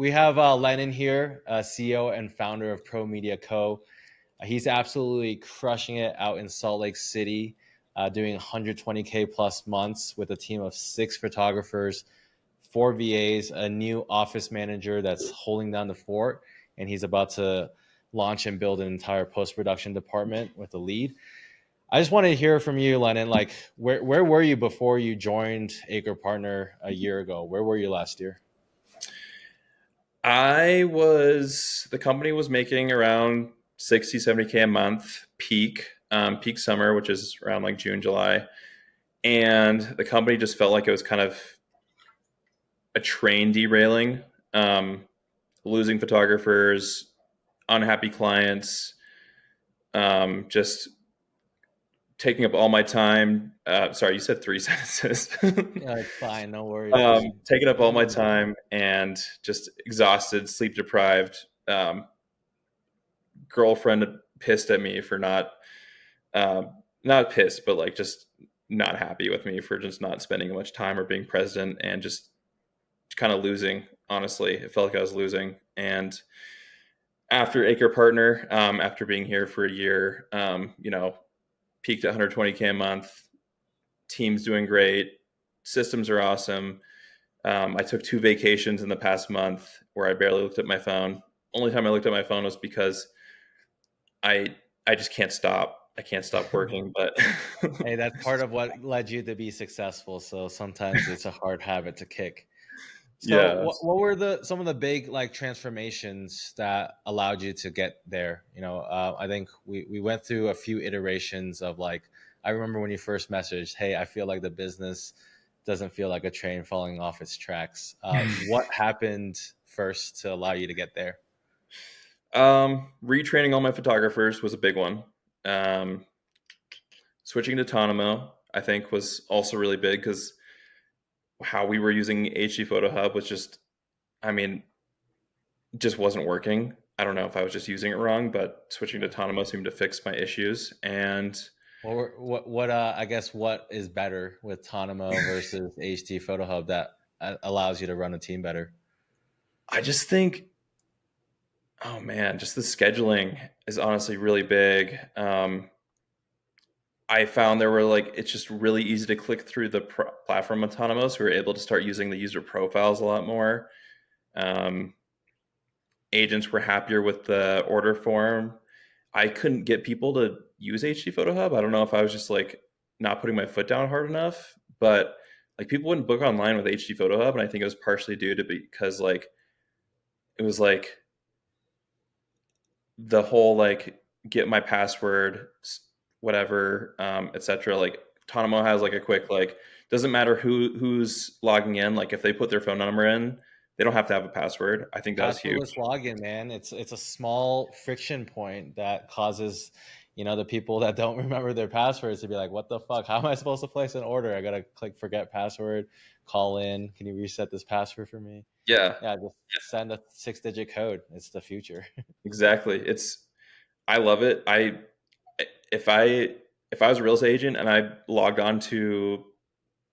we have Lennon here, CEO and founder of ProMedia Co. He's absolutely crushing it out in Salt Lake City, doing 120K plus months with a team of 6 photographers, 4 VAs, a new office manager that's holding down the fort, and he's about to launch and build an entire post production department with a lead. I just wanted to hear from you, Lennon. Like, where were you before you joined ACRE Partner a year ago? Where were you last year? The company was making around 60, 70K a month peak summer, which is around like June, July. And the company just felt like it was kind of a train derailing, losing photographers, unhappy clients, just taking up all my time. Sorry, you said 3 sentences. Yeah, it's fine. No worries. Taking up all my time and just exhausted, sleep deprived. Girlfriend pissed at me for not pissed, but like just not happy with me for just not spending much time or being present and just kind of losing. Honestly, it felt like I was losing. And after ACRE Partner, after being here for a year, peaked at 120K a month. Team's doing great. Systems are awesome. I took 2 vacations in the past month where I barely looked at my phone. Only time I looked at my phone was because I just can't stop. I can't stop working. But Hey, that's part of what led you to be successful. So sometimes it's a hard habit to kick. So yeah, what were some of the big like transformations that allowed you to get there? I think we went through a few iterations of like, I remember when you first messaged, "Hey, I feel like the business doesn't feel like a train falling off its tracks." What happened first to allow you to get there? retraining all my photographers was a big one. Um, Switching to Tonimo, I think, was also really big because how we were using HD Photo Hub was I mean, just wasn't working. I don't know if I was just using it wrong, but switching to Tonimo seemed to fix my issues. And I guess what is better with Tonimo versus HT Photo Hub that allows you to run a team better? I just think, oh man, just the scheduling is honestly really big. I found there were like, it's just really easy to click through the platform autonomous. We were able to start using the user profiles a lot more. Um, Agents were happier with the order form. I couldn't get people to use HD Photo Hub. I don't know if I was just like not putting my foot down hard enough, but like people wouldn't book online with HD Photo Hub, and I think it was partially due to because like it was like the whole like get my password, whatever, etc. Like Tonimo has like a quick like doesn't matter who's logging in. Like if they put their phone number in, they don't have to have a password. I think that was Passwordless huge. login, man. It's a small friction point that causes, the people that don't remember their passwords to be like, "What the fuck? How am I supposed to place an order? I gotta click forget password, call in. Can you reset this password for me?" Yeah, Yeah, just send a 6-digit code. It's the future. exactly. I love it. If I if I was a real estate agent and I logged on to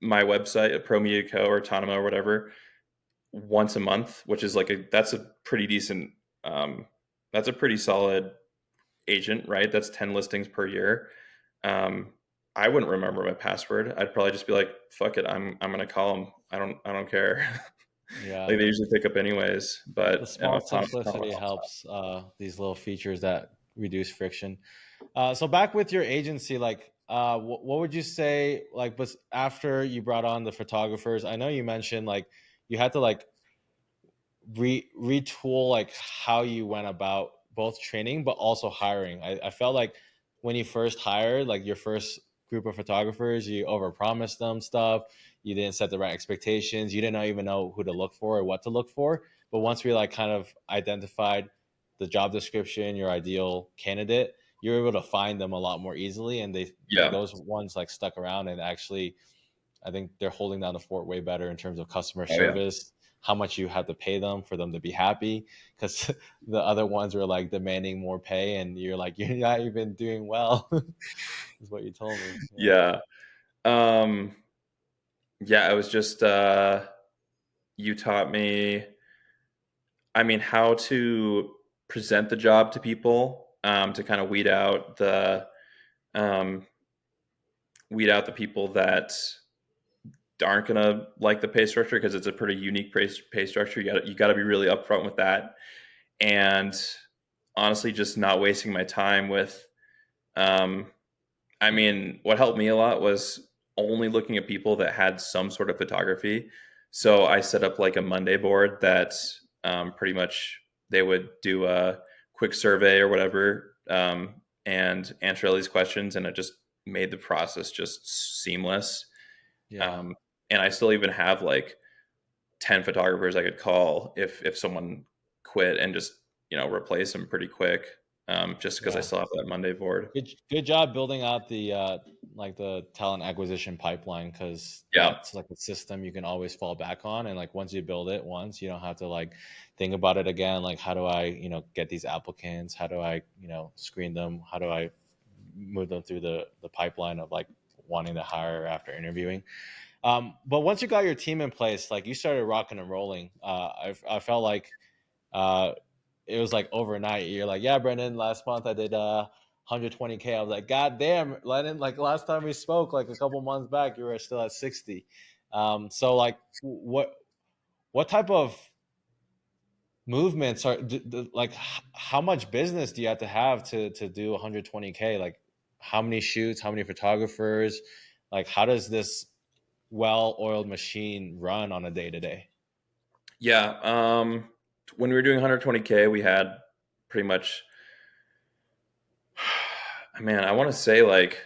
my website at ProMedia Co or Tonimo or whatever once a month, which is like that's a pretty decent that's a pretty solid agent, right? That's 10 listings per year. Um, I wouldn't remember my password. I'd probably just be like, fuck it, I'm gonna call them. I don't care. Yeah. Like they usually pick up anyways. The But small simplicity helps, these little features that reduce friction. So back with your agency, like, what would you say, like, was after you brought on the photographers? I know you mentioned like you had to like retool like how you went about both training but also hiring. I felt like when you first hired like your first group of photographers, you overpromised them stuff. You didn't set the right expectations. You didn't even know who to look for or what to look for. But once we like kind of identified the job description, your ideal candidate, you're able to find them a lot more easily, and yeah, those ones like stuck around and actually I think they're holding down the fort way better in terms of customer oh yeah, service, how much you have to pay them for them to be happy. Because the other ones were like demanding more pay, and you're like, you're not even doing well, is what you told me. Yeah. yeah. Um, yeah, it was just you taught me I mean, how to present the job to people, to kind of um, weed out the people that aren't gonna like the pay structure because it's a pretty unique pay structure. You got to be really upfront with that, and honestly, just not wasting my time with. Um, I mean, what helped me a lot was only looking at people that had some sort of photography. So I set up like a Monday board that, pretty much they would do a quick survey or whatever, and answer all these questions, and it just made the process just seamless. Yeah. Um, and I still even have like 10 photographers I could call if someone quit and just replace them pretty quick, just because I Yeah. still have that Monday board. Good job building out the like the talent acquisition pipeline, because Yeah. that's like a system you can always fall back on, and like once you build it once, you don't have to like think about it again. Like, how do I get these applicants? How do I screen them? How do I move them through the pipeline of like wanting to hire after interviewing? But once you got your team in place, like you started rocking and rolling. I felt like uh, it was like overnight. You're like, yeah, Brendan, last month I did 120K. I was like, God damn, Lennon, like last time we spoke, like a couple months back, you were still at 60. So like, what type of movements are like? How much business do you have to do 120K? Like, how many shoots? How many photographers? Like, how does this well-oiled machine run on a day to day? Yeah. When we were doing 120K, we had pretty much, man, I want to say like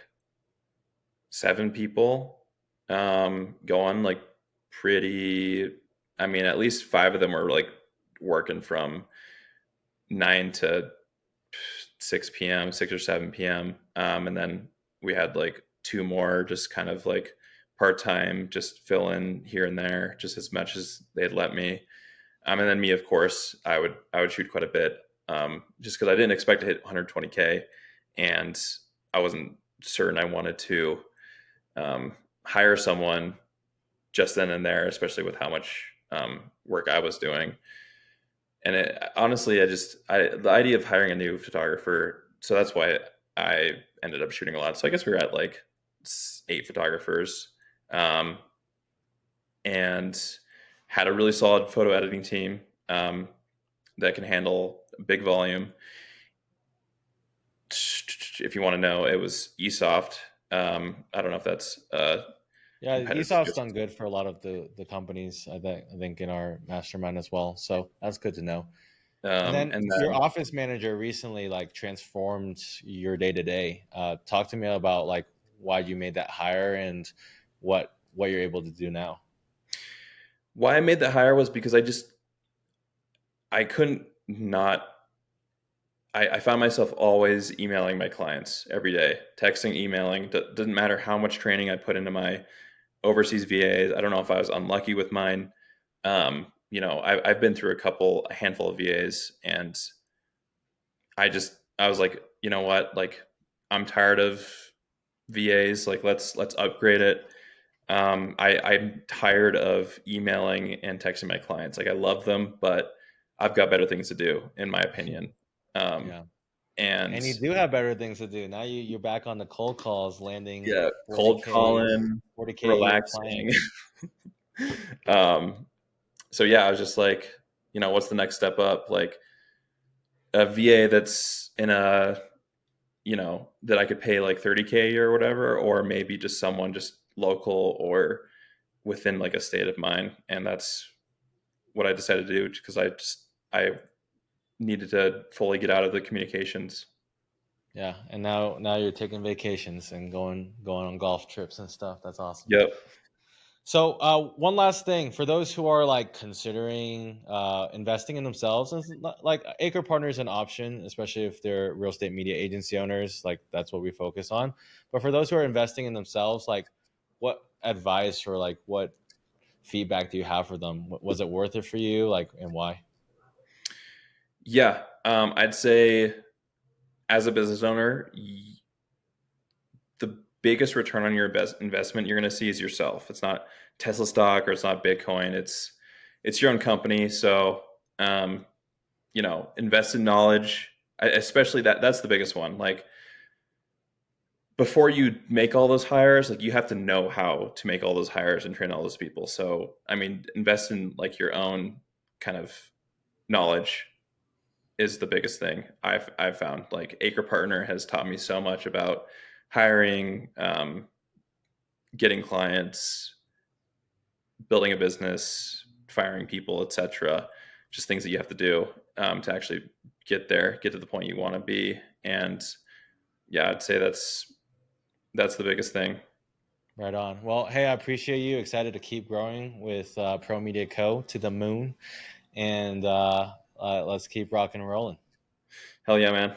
7 people, going like pretty. I mean, at least 5 of them were like working from 9 to 6 p.m., 6 or 7 p.m., and then we had like 2 more just kind of like part time, just fill in here and there, just as much as they'd let me. And then me, of course, I would shoot quite a bit, just because I didn't expect to hit 120K, and I wasn't certain I wanted to, um, hire someone just then and there, especially with how much, work I was doing. And honestly, the idea of hiring a new photographer, so that's why I ended up shooting a lot. So I guess we were at like 8 photographers, um, and had a really solid photo editing team, that can handle big volume. If you want to know, it was eSoft. I don't know if that's a Yeah, competitor. ESOP's done good for a lot of the companies. I think in our mastermind as well. So that's good to know. And then And your then office manager recently like transformed your day to day. Talk to me about like why you made that hire and what you're able to do now. why I made that hire was because I couldn't not. I found myself always emailing my clients every day, texting, emailing. Doesn't matter how much training I put into my overseas VAs. I don't know if I was unlucky with mine. I've been through a handful of VAs, and I was like, you know what, like I'm tired of VAs. Like let's upgrade it. I'm tired of emailing and texting my clients. Like I love them, but I've got better things to do, in my opinion. Um, Yeah. and And you do have better things to do. Now you're back on the cold calls, landing yeah, cold 40K, calling, 40K a year relaxing. clients. um, so yeah, I was just like, what's the next step up? Like a VA that's in a, that I could pay like 30K a year or whatever, or maybe just someone just local or within like a state of mine. And that's what I decided to do, because I needed to fully get out of the communications. Yeah, and now you're taking vacations and going on golf trips and stuff. That's awesome. Yep. So, one last thing for those who are like considering investing in themselves, and like Acre Partner is an option, especially if they're real estate media agency owners. Like that's what we focus on. But for those who are investing in themselves, like what advice or like what feedback do you have for them? Was it worth it for you? Like, and why? Yeah. I'd say as a business owner, the biggest return on your investment you're going to see is yourself. It's not Tesla stock or it's not Bitcoin. It's your own company. So, invest in knowledge, especially that's the biggest one. Like, before you make all those hires, like, you have to know how to make all those hires and train all those people. So, I mean, invest in like your own kind of knowledge is the biggest thing I've found. Like, ACRE Partner has taught me so much about hiring, getting clients, building a business, firing people, etc. Just things that you have to do to actually get to the point you want to be. And yeah, I'd say that's the biggest thing. Right on. Well, hey, I appreciate you. Excited to keep growing with ProMedia Co. to the moon, and let's keep rocking and rolling. Hell yeah, man.